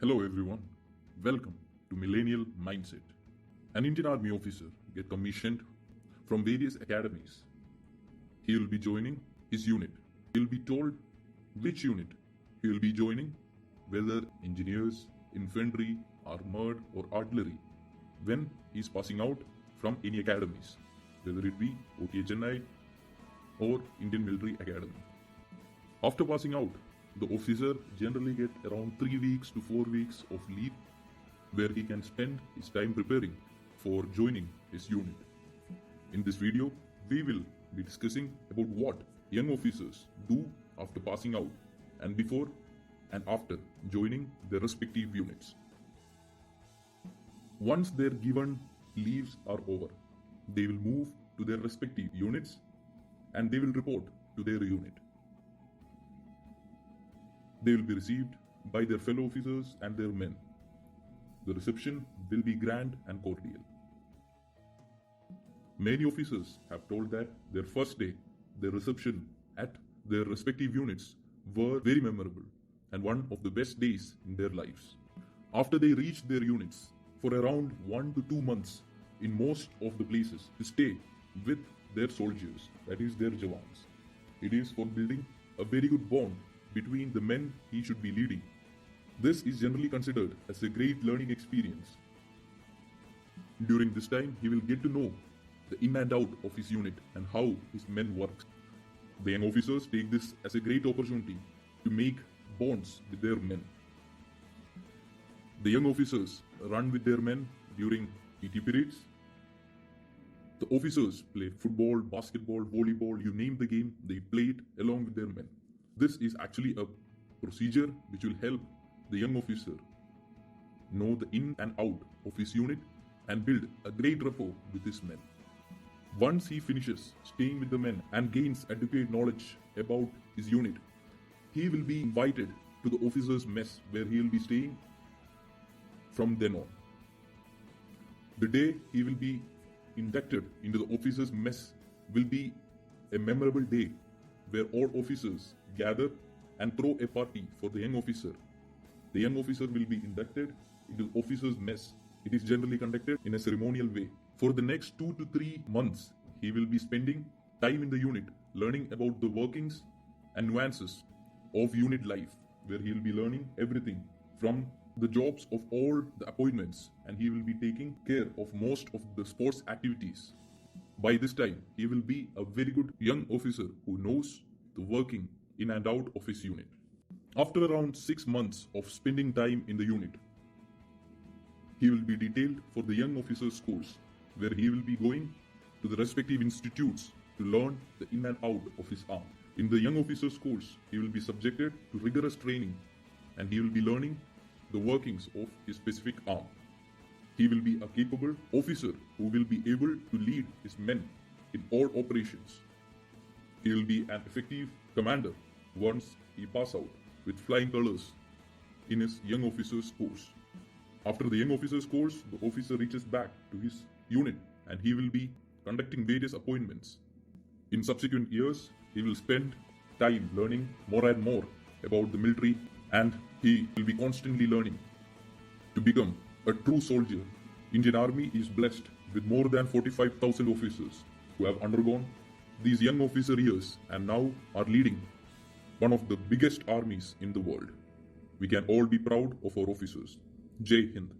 Hello everyone, welcome to Millennial Mindset. An Indian Army officer get commissioned from various academies. He will be joining his unit. He will be told which unit he will be joining, whether engineers, infantry, armored or artillery, when he is passing out from any academies, whether it be OTA Chennai or Indian Military Academy. After passing out, the officer generally get around 3 weeks to 4 weeks of leave where he can spend his time preparing for joining his unit. In this video, we will be discussing about what young officers do after passing out and before and after joining their respective units. Once their given leaves are over, they will move to their respective units and they will report to their unit. They will be received by their fellow officers and their men. The reception will be grand and cordial. Many officers have told that their first day, their reception at their respective units were very memorable and one of the best days in their lives. After they reached their units, for around 1 to 2 months in most of the places to stay with their soldiers, that is their jawans. It is for building a very good bond between the men he should be leading. This is generally considered as a great learning experience. During this time, he will get to know the in and out of his unit and how his men work. The young officers take this as a great opportunity to make bonds with their men. The young officers run with their men during PT periods. The officers play football, basketball, volleyball, you name the game, they play it along with their men. This is actually a procedure which will help the young officer know the in and out of his unit and build a great rapport with his men. Once he finishes staying with the men and gains adequate knowledge about his unit, he will be invited to the officer's mess where he will be staying from then on. The day he will be inducted into the officer's mess will be a memorable day where all officers gather and throw a party for the young officer. The young officer will be inducted into the officer's mess. It is generally conducted in a ceremonial way. For the next 2 to 3 months, he will be spending time in the unit, learning about the workings and nuances of unit life, where he will be learning everything from the jobs of all the appointments, and he will be taking care of most of the sports activities. By this time, he will be a very good young officer who knows the working in and out of his unit. After around 6 months of spending time in the unit, he will be detailed for the young officers' schools, where he will be going to the respective institutes to learn the in and out of his arm. In the young officers' schools, he will be subjected to rigorous training and he will be learning the workings of his specific arm. He will be a capable officer who will be able to lead his men in all operations. He will be an effective commander once he passes out with flying colors in his young officers' course. After the young officers' course, the officer reaches back to his unit and he will be conducting various appointments. In subsequent years, he will spend time learning more and more about the military and he will be constantly learning to become a true soldier. Indian Army is blessed with more than 45,000 officers who have undergone these young officer years and now are leading one of the biggest armies in the world. We can all be proud of our officers. Jai Hind.